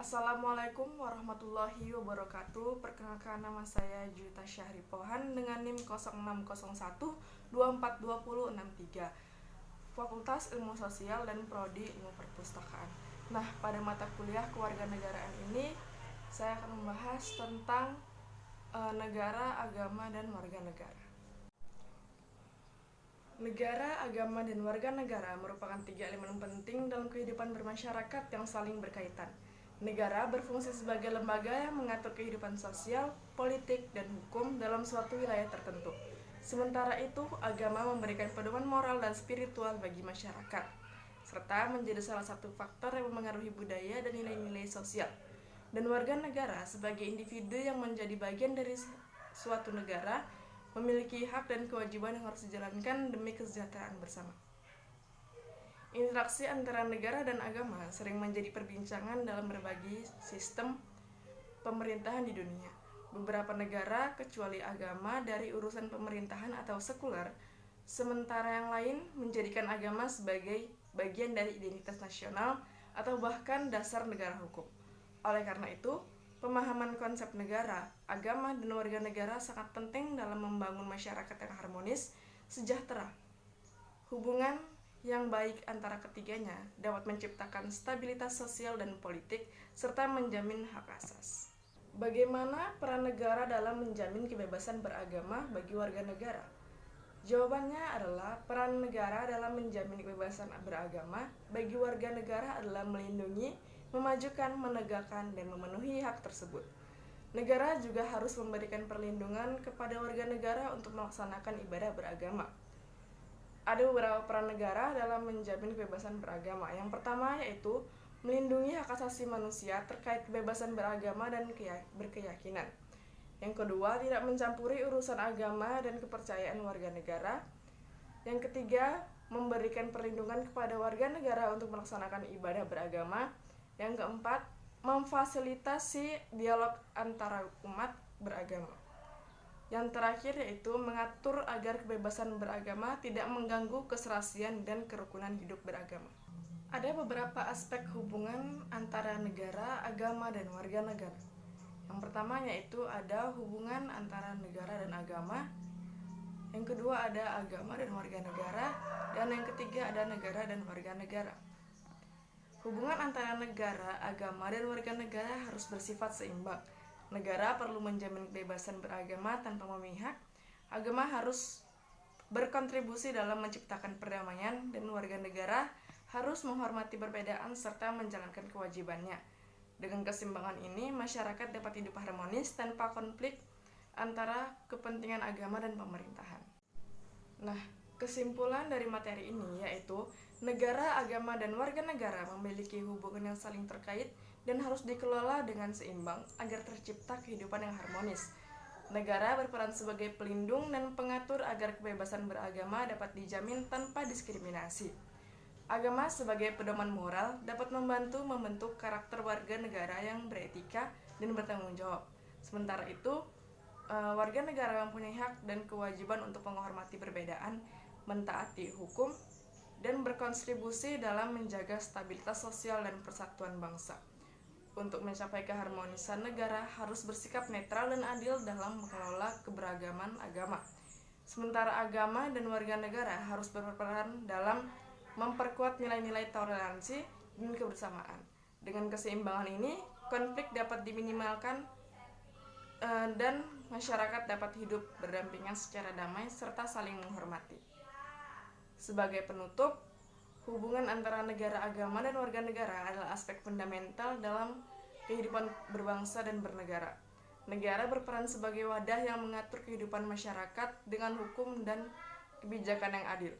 Assalamualaikum warahmatullahi wabarakatuh. Perkenalkan, nama saya Juwita Syahri Pohan dengan NIM 0601242063, Fakultas Ilmu Sosial dan Prodi Ilmu Perpustakaan. Nah, pada mata kuliah kewarganegaraan ini saya akan membahas tentang negara, agama, dan warga negara. Negara, agama, dan warga negara merupakan tiga elemen penting dalam kehidupan bermasyarakat yang saling berkaitan. Negara berfungsi sebagai lembaga yang mengatur kehidupan sosial, politik, dan hukum dalam suatu wilayah tertentu. Sementara itu, agama memberikan pedoman moral dan spiritual bagi masyarakat, serta menjadi salah satu faktor yang memengaruhi budaya dan nilai-nilai sosial. Dan warga negara sebagai individu yang menjadi bagian dari suatu negara memiliki hak dan kewajiban yang harus dijalankan demi kesejahteraan bersama. Interaksi antara negara dan agama sering menjadi perbincangan dalam berbagai sistem pemerintahan di dunia. Beberapa negara kecuali agama dari urusan pemerintahan atau sekuler, sementara yang lain menjadikan agama sebagai bagian dari identitas nasional atau bahkan dasar negara hukum. Oleh karena itu, pemahaman konsep negara, agama, dan warga negara sangat penting dalam membangun masyarakat yang harmonis, sejahtera. Hubungan yang baik antara ketiganya dapat menciptakan stabilitas sosial dan politik, serta menjamin hak asas. Bagaimana peran negara dalam menjamin kebebasan beragama bagi warga negara? Jawabannya adalah peran negara dalam menjamin kebebasan beragama bagi warga negara adalah melindungi, memajukan, menegakkan, dan memenuhi hak tersebut. Negara juga harus memberikan perlindungan kepada warga negara untuk melaksanakan ibadah beragama. Ada beberapa peran negara dalam menjamin kebebasan beragama. Yang pertama yaitu melindungi hak asasi manusia terkait kebebasan beragama dan berkeyakinan. Yang kedua, tidak mencampuri urusan agama dan kepercayaan warga negara. Yang ketiga, memberikan perlindungan kepada warga negara untuk melaksanakan ibadah beragama. Yang keempat, memfasilitasi dialog antara umat beragama. Yang terakhir yaitu mengatur agar kebebasan beragama tidak mengganggu keserasian dan kerukunan hidup beragama. Ada beberapa aspek hubungan antara negara, agama, dan warga negara. Yang pertama yaitu ada hubungan antara negara dan agama. Yang kedua ada agama dan warga negara. Dan yang ketiga ada negara dan warga negara. Hubungan antara negara, agama, dan warga negara harus bersifat seimbang. Negara perlu menjamin kebebasan beragama tanpa memihak. Agama harus berkontribusi dalam menciptakan perdamaian, dan warga negara harus menghormati perbedaan serta menjalankan kewajibannya. Dengan keseimbangan ini, masyarakat dapat hidup harmonis tanpa konflik antara kepentingan agama dan pemerintahan. Nah, kesimpulan dari materi ini yaitu negara, agama, dan warga negara memiliki hubungan yang saling terkait dan harus dikelola dengan seimbang agar tercipta kehidupan yang harmonis. Negara berperan sebagai pelindung dan pengatur agar kebebasan beragama dapat dijamin tanpa diskriminasi. Agama sebagai pedoman moral dapat membantu membentuk karakter warga negara yang beretika dan bertanggung jawab. Sementara itu, warga negara mempunyai hak dan kewajiban untuk menghormati perbedaan, mentaati hukum, dan berkontribusi dalam menjaga stabilitas sosial dan persatuan bangsa. Untuk mencapai keharmonisan, negara harus bersikap netral dan adil dalam mengelola keberagaman agama. Sementara agama dan warga negara harus berperan dalam memperkuat nilai-nilai toleransi dan kebersamaan. Dengan keseimbangan ini, konflik dapat diminimalkan dan masyarakat dapat hidup berdampingan secara damai serta saling menghormati. Sebagai penutup, hubungan antara negara, agama, dan warga negara adalah aspek fundamental dalam kehidupan berbangsa dan bernegara. Negara berperan sebagai wadah yang mengatur kehidupan masyarakat dengan hukum dan kebijakan yang adil.